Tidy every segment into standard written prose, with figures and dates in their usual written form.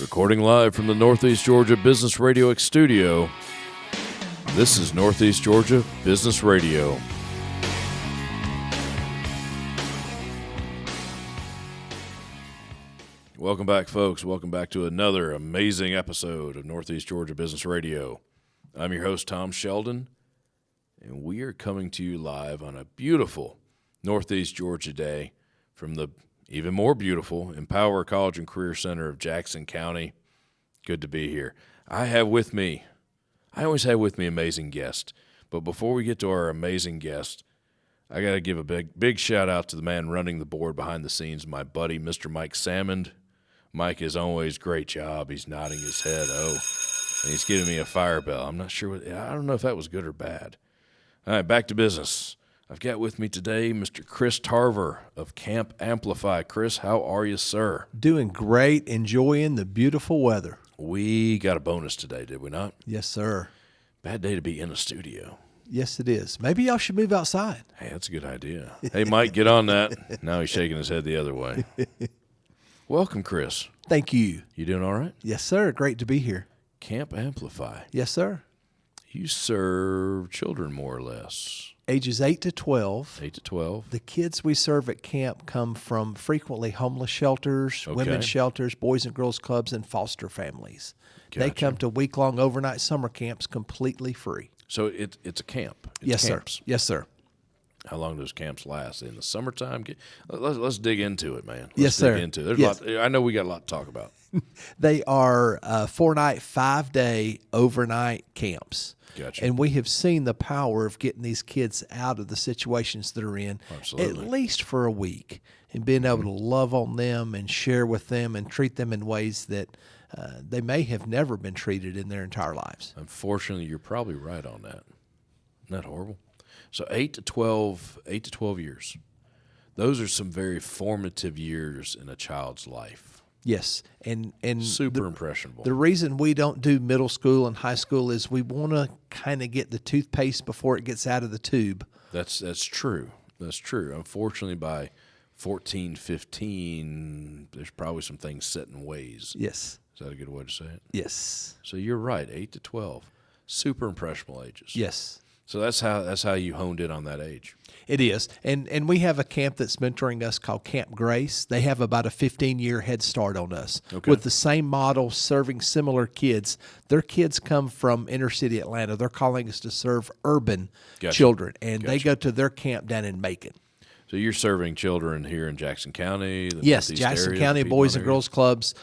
Recording live from the Northeast Georgia Business RadioX studio, this is Northeast Georgia Business Radio. Welcome back, folks. Welcome back to another amazing episode of Northeast Georgia Business Radio. I'm your host, Tom Sheldon, and we are coming to you live on a beautiful Northeast Georgia day from the even more beautiful Empower College and Career Center of Jackson County. Good to be here. I always have with me amazing guests. But before we get to our amazing guest, I got to give a big shout out to the man running the board behind the scenes, my buddy, Mr. Mike Salmond. Mike, as always, great job. He's nodding his head. And he's giving me a fire bell. I'm not sure. I don't know if that was good or bad. All right, back to business. I've got with me today Mr. Chris Tarver of Camp Amplify. Chris, how are you, sir? Doing great, enjoying the beautiful weather. We got a bonus today, did we not? Yes, sir. Bad day to be in a studio. Yes, it is. Maybe y'all should move outside. Hey, that's a good idea. Hey, Mike, get on that. Now he's shaking his head the other way. Welcome, Chris. Thank you. You doing all right? Yes, sir. Great to be here. Camp Amplify. Yes, sir. You serve children more or less. Ages 8 to 12. 8 to 12. The kids we serve at camp come from frequently homeless shelters, women's shelters, boys and girls clubs, and foster families. Gotcha. They come to week-long overnight summer camps completely free. So it's a camp. It's Yes, camps. sir. Yes, sir. How long does camps last? In the summertime? Let's dig into it, man. Yes, sir. There's Yes. a lot. I know we got a lot to talk about. They are 4-night, 5-day overnight camps. Gotcha. And we have seen the power of getting these kids out of the situations that are in, Absolutely. at least for a week, and being able to love on them and share with them and treat them in ways that they may have never been treated in their entire lives. Unfortunately, you're probably right on that. Isn't that horrible? So 8 to 12 years. Those are some very formative years in a child's life. Yes, and Super impressionable. The reason we don't do middle school and high school is we want to kind of get the toothpaste before it gets out of the tube. That's true. That's true. Unfortunately, by 14, 15, there's probably some things set in ways. Yes. Is that a good way to say it? Yes. So you're right, 8 to 12. Super impressionable ages. Yes. So that's how you honed in on that age. It is. And we have a camp that's mentoring us called Camp Grace. They have about a 15-year head start on us. Okay. With the same model, serving similar kids. Their kids come from inner city Atlanta. They're calling us to serve urban children. And they go to their camp down in Macon. So you're serving children here in Jackson County? Yes, Jackson County Boys and Girls Clubs,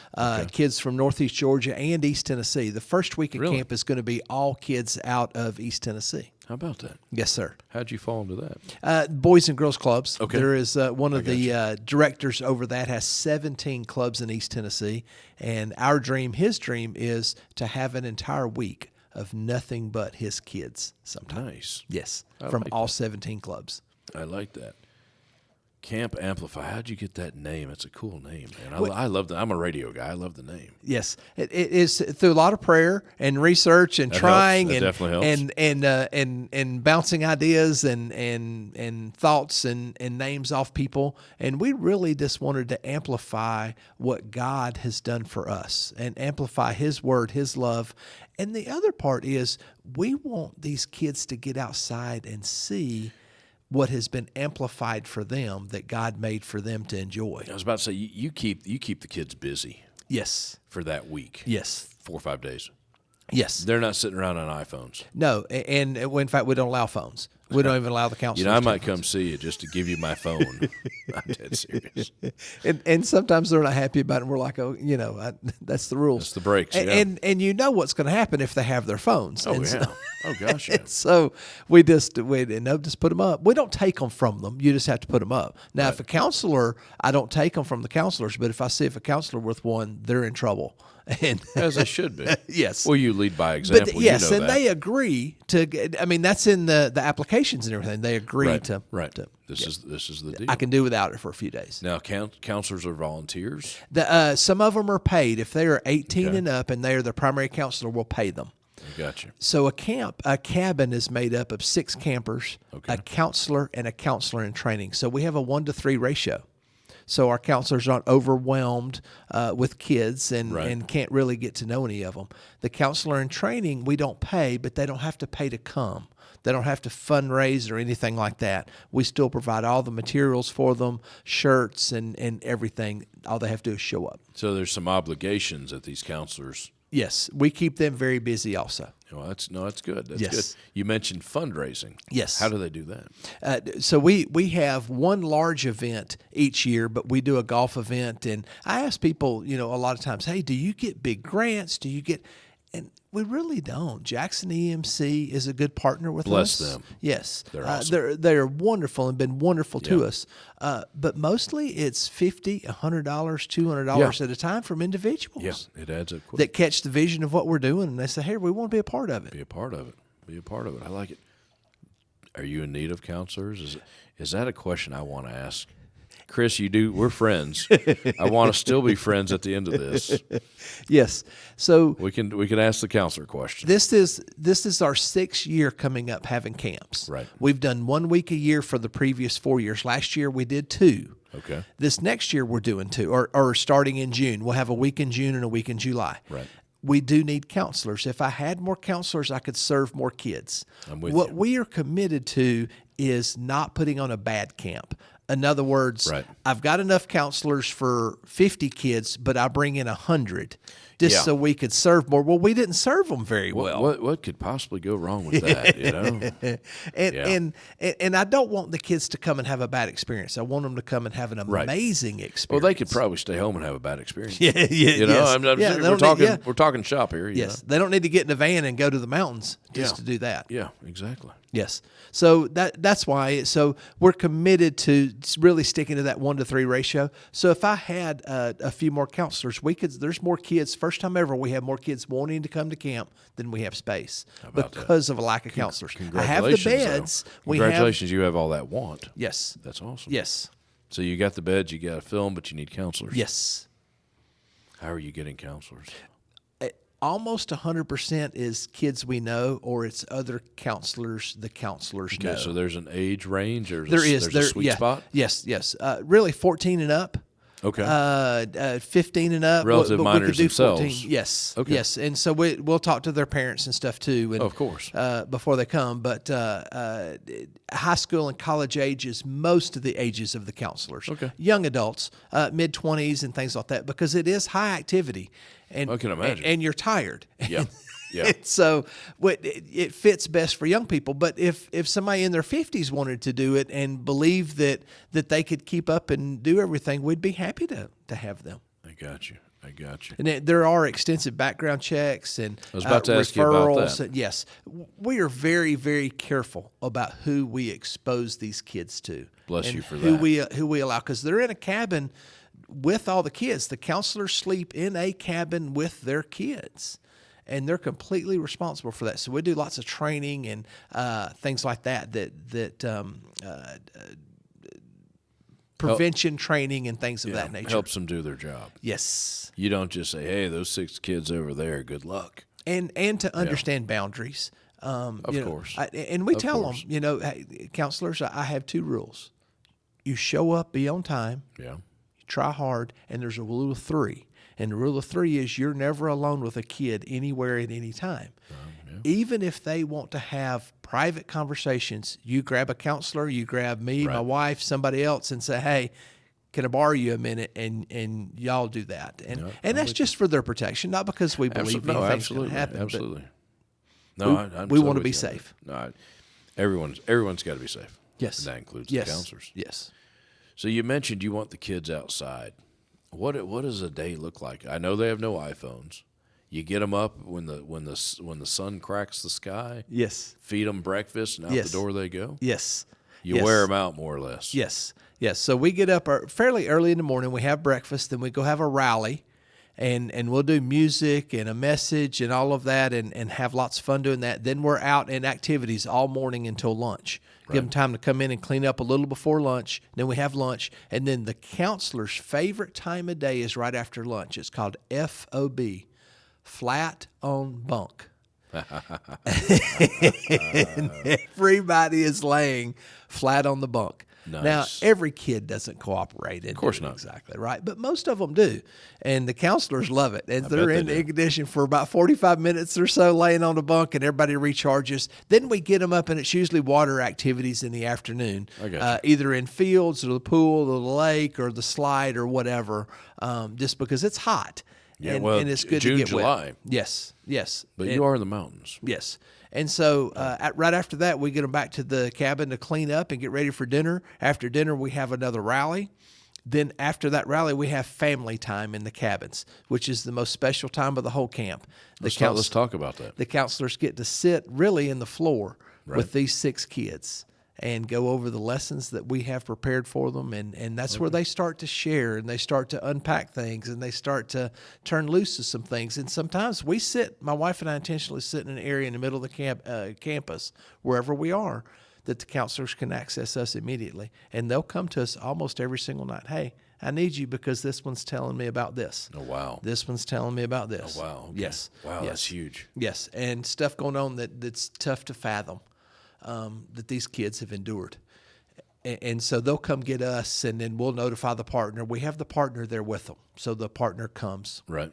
kids from Northeast Georgia and East Tennessee. The first week of camp is going to be all kids out of East Tennessee. How about that? Yes, sir. How'd you fall into that? Boys and Girls Clubs. Okay. There is one of the directors over that has 17 clubs in East Tennessee. And his dream is to have an entire week of nothing but his kids sometime. Nice. Yes, I from like all that. 17 clubs. I like that. Camp Amplify. How'd you get that name? It's a cool name, man. I love that. I'm a radio guy. I love the name. Yes, it is through a lot of prayer and research and trying helps. That definitely helps. and bouncing ideas and thoughts and names off people. And we really just wanted to amplify what God has done for us and amplify His word, His love. And the other part is we want these kids to get outside and see what has been amplified for them that God made for them to enjoy. I was about to say, you keep the kids busy. Yes. For that week. Yes. 4 or 5 days. Yes. They're not sitting around on iPhones. No, and in fact, we don't allow phones. We don't even allow the counselors. I might come see you just to give you my phone. I'm dead serious. And sometimes they're not happy about it. And we're like, that's the rules. That's the breaks. And you know what's going to happen if they have their phones. Oh, and yeah. Oh, gosh, yeah. So we just put them up. We don't take them from them. You just have to put them up. Now, Right. If a counselor, I don't take them from the counselors, but if I see a counselor with one, they're in trouble. And As they should be. Yes. Well, you lead by example. But yes, you know and that. they agree to. I mean, that's in the applications and everything. They agree Right. to. Right. to- This is the deal. I can do without it for a few days. Now, counselors are volunteers. Some of them are paid. If they are 18 Okay. and up and they are the primary counselor, we'll pay them. I got you. So a cabin is made up of 6 campers, Okay. a counselor, and a counselor in training. So we have a 1-to-3 ratio. so our counselors aren't overwhelmed with kids and Right. and can't really get to know any of them. The counselor in training, we don't pay, but they don't have to pay to come. They don't have to fundraise or anything like that. We still provide all the materials for them, shirts and everything. All they have to do is show up. So there's some obligations that these counselors. Yes, we keep them very busy also. Well, that's good. That's Yes. good. You mentioned fundraising. Yes. How do they do that? So we have one large event each year, but we do a golf event. And I ask people, a lot of times, hey, do you get big grants? Do you get... And we really don't. Jackson EMC is a good partner with Bless us. them. Yes. They're awesome. They're wonderful and been wonderful to Yeah. us. But mostly it's $50, $100, $200 at a time from individuals. Yeah, it adds up quick. That catch the vision of what we're doing and they say, hey, we want to be a part of it. Be a part of it. Be a part of it. I like it. Are you in need of counselors? Is that a question I want to ask? Chris, you do. We're friends. I want to still be friends at the end of this. Yes. So We can ask the counselor question. this is our 6th year coming up having camps. Right. We've done 1 week a year for the previous 4 years. Last year we did 2. Okay. This next year we're doing 2, or starting in June. We'll have a week in June and a week in July. Right. We do need counselors. If I had more counselors, I could serve more kids. I'm with what you. we are committed to is not putting on a bad camp. In other words, Right. I've got enough counselors for 50 kids, but I bring in 100 just Yeah. so we could serve more. Well, we didn't serve them very well. What could possibly go wrong with that? And I don't want the kids to come and have a bad experience. I want them to come and have an Right. amazing experience. Well, they could probably stay home and have a bad experience. yeah, yes. We're talking shop here. Yes, they don't need to get in a van and go to the mountains just to do that. Yeah, exactly. Yes, so that's why. So we're committed to really sticking to that 1-to-3 ratio. So if I had a few more counselors, there's more kids. First time ever, we have more kids wanting to come to camp than we have space about because of a lack of counselors. I have the beds. Congratulations, you have all that want. Yes. That's awesome. Yes. So you got the beds, you got a film, but you need counselors. Yes. How are you getting counselors? Almost 100% is kids we know, or it's other counselors the counselors know. Okay, so there's an age range, or There's a sweet spot? Yes. Really 14 and up. Okay. 15 and up. Relative but minors we could do themselves. 14. Yes. Okay. Yes. And so we'll talk to their parents and stuff too. And, Of course. before they come. But high school and college age is most of the ages of the counselors. Okay. Young adults, mid-20s and things like that, because it is high activity. And, I can imagine. And you're tired. Yeah. Yeah. And so it fits best for young people. But if somebody in their 50s wanted to do it and believed that they could keep up and do everything, we'd be happy to have them. I got you. And there are extensive background checks and I was about to ask you about referrals. that. And yes, we are very, very careful about who we expose these kids to. Bless and you for who that. who we allow, because they're in a cabin with all the kids. The counselors sleep in a cabin with their kids. And they're completely responsible for that. So we do lots of training and things like that prevention training and things of that nature. Helps them do their job. Yes. You don't just say, hey, those 6 kids over there, good luck. And to understand boundaries. Of course. And we tell course. them, hey, counselors, I have 2 rules. You show up, be on time, Yeah. you try hard, and there's a rule of 3. And the rule of 3 is you're never alone with a kid anywhere at any time. Even if they want to have private conversations, you grab a counselor, you grab me, my wife, somebody else, and say, hey, can I borrow you a minute? And y'all do that. And that's just for their protection, not because we believe anything's going to happen. Absolutely. We want to be safe. No, everyone's got to be safe. Yes. And that includes the counselors. Yes. So you mentioned you want the kids outside. What does a day look like? I know they have no iPhones. You get them up when the sun cracks the sky. Yes. Feed them breakfast, and out the door they go. Yes. You wear them out more or less. Yes. Yes. So we get up fairly early in the morning. We have breakfast, then we go have a rally, and we'll do music and a message and all of that, and have lots of fun doing that. Then we're out in activities all morning until lunch. Give them time to come in and clean up a little before lunch. Then we have lunch. And then the counselor's favorite time of day is right after lunch. It's called FOB, flat on bunk. And everybody is laying flat on the bunk. Now, every kid doesn't cooperate. Of course not. Exactly, right? But most of them do. And the counselors love it. And they're in the do. air condition for about 45 minutes or so, laying on the bunk, and everybody recharges. Then we get them up, and it's usually water activities in the afternoon, either in fields or the pool or the lake or the slide or whatever, just because it's hot. Yeah, and it's good June, to get July. wet. Yes. But you are in the mountains. Yes. And so right after that, we get them back to the cabin to clean up and get ready for dinner. After dinner, we have another rally. Then after that rally, we have family time in the cabins, which is the most special time of the whole camp. Let's talk about that. The counselors get to sit really in the floor with these 6 kids and go over the lessons that we have prepared for them. And that's where they start to share, and they start to unpack things, and they start to turn loose to some things. And sometimes my wife and I intentionally sit in an area in the middle of the campus, wherever we are, that the counselors can access us immediately. And they'll come to us almost every single night. Hey, I need you because this one's telling me about this. Oh, wow. This one's telling me about this. Oh, wow. Okay. Yes. Wow, yes. That's huge. Yes, and stuff going on that's tough to fathom. That these kids have endured. And so they'll come get us, and then we'll notify the partner. We have the partner there with them, so the partner comes Right.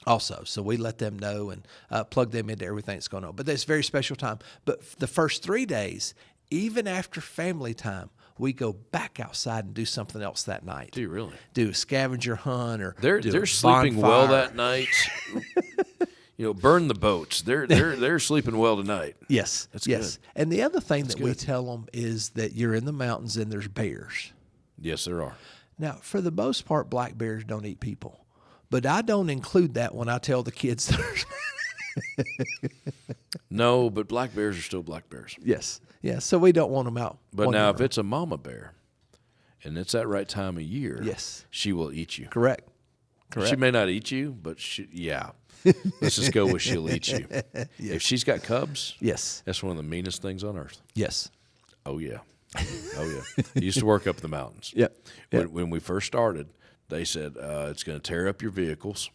also. So we let them know and plug them into everything that's going on. But that's a very special time. But the first 3 days, even after family time, we go back outside and do something else that night. Do you really? Do a scavenger hunt or They're sleeping well that night. Burn the boats. They're sleeping well tonight. Yes, That's yes. good. And the other thing that we good. tell them is that you're in the mountains and there's bears. Yes, there are. Now, for the most part, black bears don't eat people, but I don't include that when I tell the kids. No, but black bears are still black bears. Yes, so we don't want them out. But now, if it's a mama bear, and it's that right time of year, yes, she will eat you. Correct. She may not eat you, but let's just go with she'll eat you. Yes. If she's got cubs, Yes, that's one of the meanest things on earth. yes, Oh, yeah. Oh, yeah. I used to work up in the mountains. Yep. When we first started, they said it's going to tear up your vehicles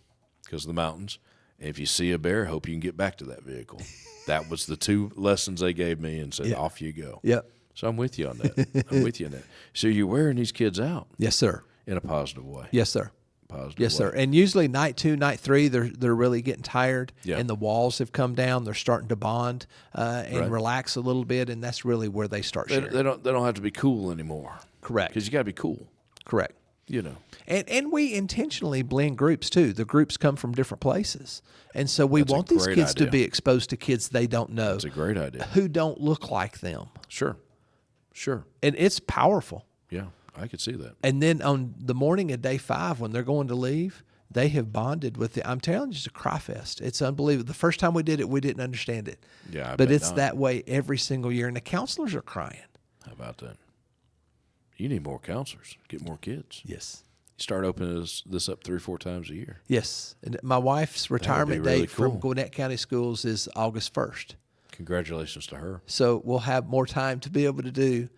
because of the mountains. And if you see a bear, hope you can get back to that vehicle. That was the 2 lessons they gave me, and said, off you go. Yep. So I'm with you on that. So you're wearing these kids out. Yes, sir. In a positive way. Yes, sir. Positive Yes, way. sir. And usually night 2, night 3, they're really getting tired, Yeah. and the walls have come down. They're starting to bond and Right. relax a little bit, and that's really where they start sharing. They don't have to be cool anymore. Correct. Because you got to be cool. Correct. And we intentionally blend groups too. The groups come from different places, and so we want these kids to be exposed to kids they don't know. That's a great idea. Who don't look like them. Sure. And it's powerful. Yeah, I could see that. And then on the morning of day 5, when they're going to leave, they have bonded with it. I'm telling you, it's a cry fest. It's unbelievable. The first time we did it, we didn't understand it. Yeah, but it's that way every single year, and the counselors are crying. How about that? You need more counselors. Get more kids. Yes. You start opening this up 3 or 4 times a year. Yes. And my wife's retirement really date cool. from Gwinnett County Schools is August 1st. Congratulations to her. So we'll have more time to be able to do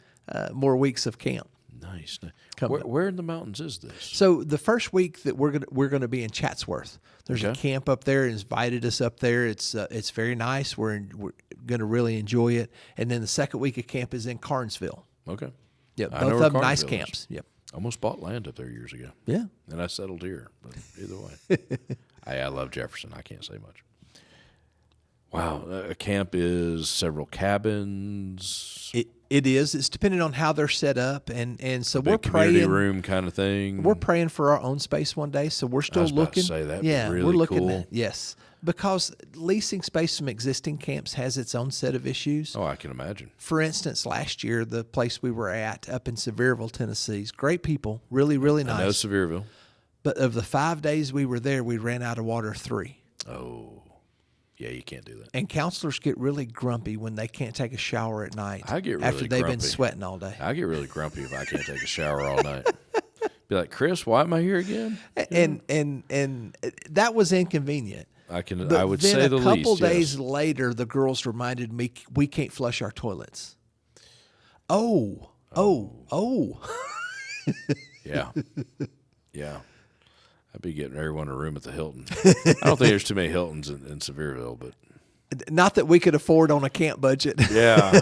more weeks of camp. Nice. Coming up. Where in the mountains is this? So the first week that we're gonna be in Chatsworth. There's a camp up there. It's invited us up there. It's very nice. We're gonna really enjoy it. And then the second week of camp is in Carnesville. Okay. Yeah, I know both where of them nice Carnesville is. camps. Yep. I almost bought land up there years ago. Yeah. And I settled here. But either way. I love Jefferson. I can't say much. Wow. A camp is several cabins. It is. It's depending on how they're set up, and so we're community praying. room kind of thing. We're praying for our own space one day, so we're still I was about to looking. say that. Yeah, Really we're looking. cool. Yes, because leasing space from existing camps has its own set of issues. Oh, I can imagine. For instance, last year, the place we were at up in Sevierville, Tennessee, great people, really, really nice. I know Sevierville. But of the 5 days we were there, we ran out of water 3. Oh, yeah, you can't do that. And counselors get really grumpy when they can't take a shower at night. I get really after they've been grumpy. sweating all day. I get really grumpy if I can't take a shower all night. Be like, Chris, why am I here again? And that was inconvenient. I But would then say the least. a couple days yes. later, the girls reminded me we can't flush our toilets. Oh. Yeah. Yeah. I'd be getting everyone a room at the Hilton. I don't think there's too many Hiltons in Sevierville, but Not that we could afford on a camp budget. yeah,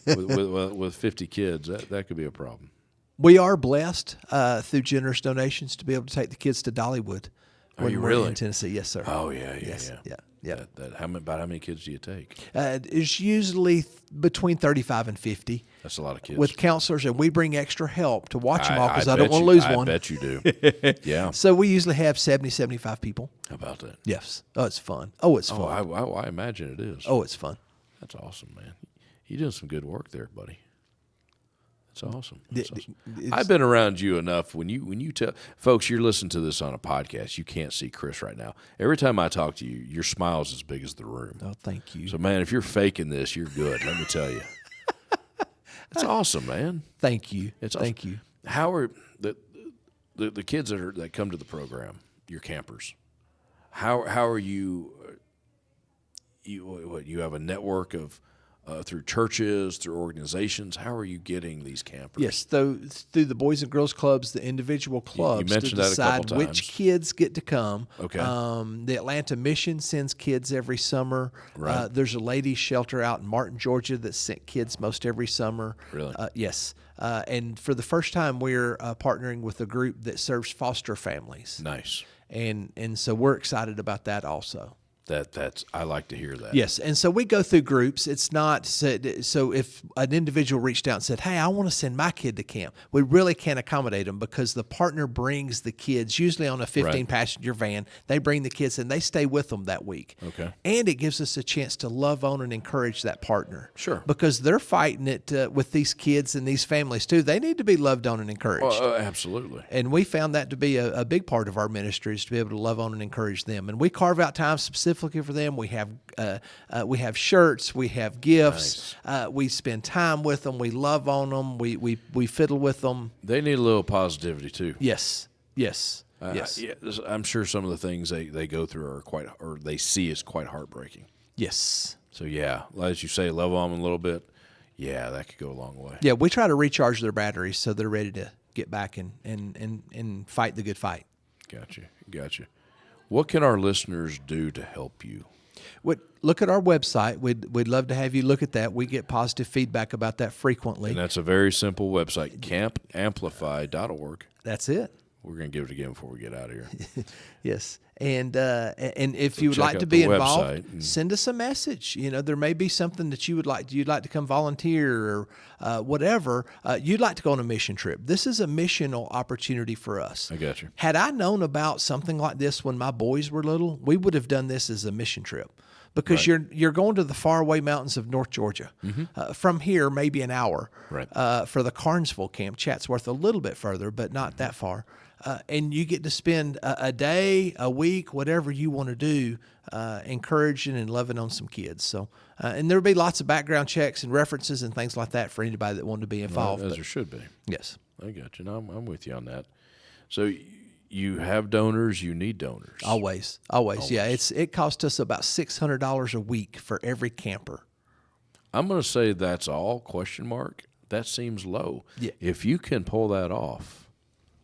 with 50 kids, that could be a problem. We are blessed through generous donations to be able to take the kids to Dollywood. Are you we're really? In Tennessee, yes, sir. Oh, yeah. Yeah. About how many kids do you take? It's usually between 35 and 50. That's a lot of kids. With counselors, and we bring extra help to watch them all because I bet don't want to you- lose I one. bet you do. Yeah. So we usually have 70, 75 people. How about that? Yes. Oh, it's fun. Oh, it's Oh, fun. I imagine it is. Oh, it's fun. That's awesome, man. You're doing some good work there, buddy. That's awesome. That's awesome. I've been around you enough. When you tell folks, you're listening to this on a podcast, you can't see Chris right now. Every time I talk to you, your smile's as big as the room. Oh, thank you. So, man, if you're faking this, you're good. Let me tell you. That's awesome, man. Thank you. It's awesome. Thank you. How are the kids that come to the program, your campers? How are you? You have a network of through churches, through organizations. How are you getting these campers? Yes, through the Boys and Girls Clubs, the individual clubs mentioned to that a couple decide which times. kids get to come. Okay. The Atlanta Mission sends kids every summer. Right. There's a ladies' shelter out in Martin, Georgia that sent kids most every summer. Really? Yes. And for the first time, we're partnering with a group that serves foster families. Nice. And so we're excited about that also. That's I like to hear that. Yes, and so we go through groups. It's not so if an individual reached out and said, "Hey, I want to send my kid to camp," we really can't accommodate them because the partner brings the kids, usually on a 15-passenger van. They bring the kids and they stay with them that week. Okay. And it gives us a chance to love on and encourage that partner. Sure. Because they're fighting it with these kids and these families too. They need to be loved on and encouraged. Absolutely. And we found that to be a big part of our ministry is to be able to love on and encourage them. And we carve out time specifically for them. We have shirts, we have gifts. Nice. We spend time with them. We love on them. We fiddle with them. They need a little positivity too. Yes. Yes. I'm sure some of the things they go through or they see is quite heartbreaking. Yes. So yeah, as you say, love on them a little bit. Yeah, that could go a long way. Yeah, we try to recharge their batteries so they're ready to get back and fight the good fight. Gotcha. What can our listeners do to help you? Look at our website. We'd love to have you look at that. We get positive feedback about that frequently. And that's a very simple website, campamplify.org. That's it. We're going to give it again before we get out of here. Yes. And if So you would check like out to be the involved, website and- send us a message. There may be something that you'd like to come volunteer or whatever. You'd like to go on a mission trip. This is a missional opportunity for us. I got you. Had I known about something like this when my boys were little, we would have done this as a mission trip. Because you're going to the faraway mountains of North Georgia. From here, maybe an hour. Right. For the Carnesville camp, Chatsworth, a little bit further, but not that far. And you get to spend a day, a week, whatever you want to do, encouraging and loving on some kids. So, and there'll be lots of background checks and references and things like that for anybody that wanted to be involved. As there should be. Yes. I got you. No, I'm with you on that. So you have donors, you need donors. Always. Yeah, it costs us about $600 a week for every camper. I'm going to say that's all, ? That seems low. Yeah. If you can pull that off,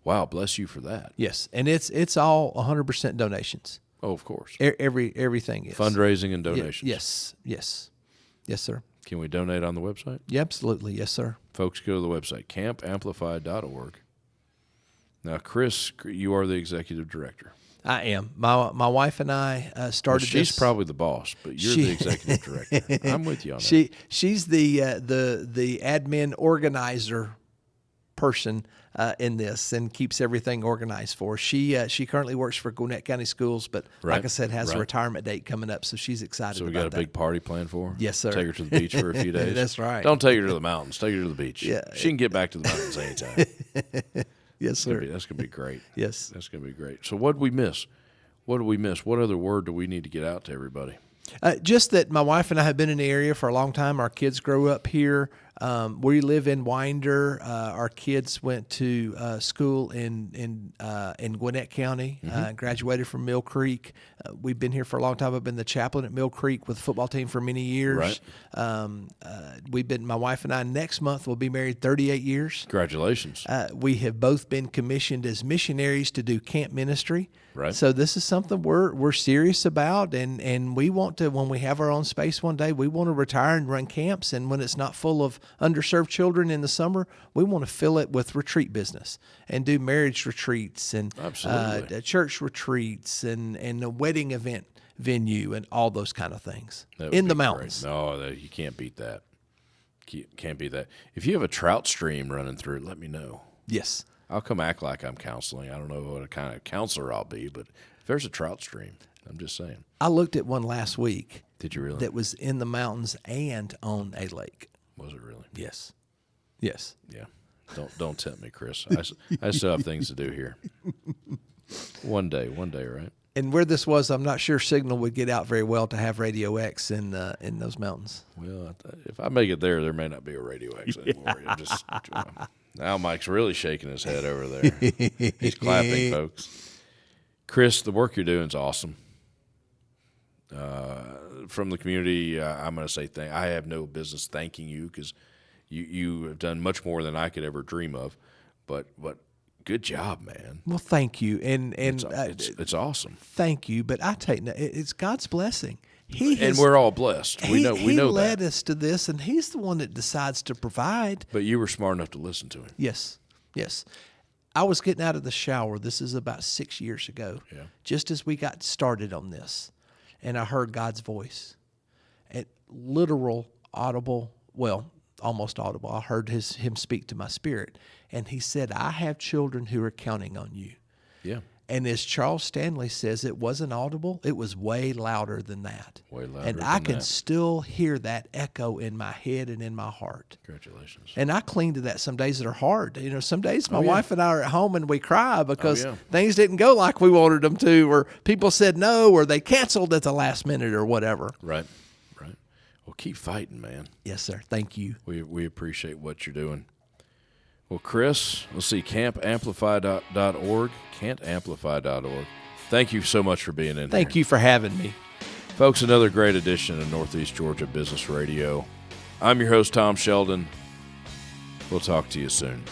wow, bless you for that. Yes, and it's all 100% donations. Oh, of course. Everything is. Fundraising and donations. Yes, sir. Can we donate on the website? Yeah, absolutely. Yes, sir. Folks, go to the website, campamplify.org. Now, Chris, you are the executive director. I am. My wife and I started She's this. probably the boss, but you're the executive director. I'm with you on that. She's the admin organizer person in this and keeps everything organized for us. She currently works for Gwinnett County Schools, but like I said, has a retirement date coming up, so she's excited So we about got a that. big party planned for her? Yes, sir. Take her to the beach for a few days? That's right. Don't take her to the mountains. Take her to the beach. Yeah. She can get back to the mountains anytime. Yes, sir. That's going to be great. Yes. That's going to be great. So what did we miss? What other word do we need to get out to everybody? Just that my wife and I have been in the area for a long time. Our kids grew up here. We live in Winder. Our kids went to school in Gwinnett County. Graduated from Mill Creek. We've been here for a long time. I've been the chaplain at Mill Creek with the football team for many years. Right. My wife and I next month will be married 38 years. Congratulations. We have both been commissioned as missionaries to do camp ministry. Right. So this is something we're serious about, and we want to, when we have our own space one day, we want to retire and run camps. And when it's not full of underserved children in the summer, we want to fill it with retreat business and do marriage retreats and church retreats and a wedding event venue and all those kind of things in the mountains. Great. No, you can't beat that. Can't beat that. If you have a trout stream running through it, let me know. Yes. I'll come act like I'm counseling. I don't know what kind of counselor I'll be, but if there's a trout stream, I'm just saying. I looked at one last week. Did you really? That was in the mountains and on a lake. Was it really? Yes. Yes. Yeah. Don't tempt me, Chris. I still have things to do here. One day, right? And where this was, I'm not sure signal would get out very well to have Radio X in those mountains. Well, if I make it there may not be a Radio X anymore. Now Mike's really shaking his head over there. He's clapping, folks. Chris, the work you're doing is awesome. From the community, I'm going to say I have no business thanking you because you have done much more than I could ever dream of. But good job, man. Well, thank you, and it's awesome. Thank you, but I take it's God's blessing. And we're all blessed. We know He led that. us to this, and He's the one that decides to provide. But you were smart enough to listen to Him. Yes. I was getting out of the shower. This is about 6 years ago. Yeah. Just as we got started on this, and I heard God's voice, and literal, audible. Well, almost audible. I heard Him speak to my spirit, and He said, "I have children who are counting on you." Yeah. And as Charles Stanley says, it wasn't audible. It was way louder than that. Way louder and I can still hear that echo in my head and in my heart. Congratulations. And I cling to that some days that are hard. You know, some days my wife and I are at home and we cry because things didn't go like we wanted them to, or people said no, or they canceled at the last minute or whatever. Right. Well, keep fighting, man. Yes, sir. Thank you. We appreciate what you're doing. Well, Chris, let's see, campamplify.org, cantamplify.org. Thank you so much for being in here. Thank you for having me. Folks, another great edition of Northeast Georgia Business Radio. I'm your host, Tom Sheldon. We'll talk to you soon.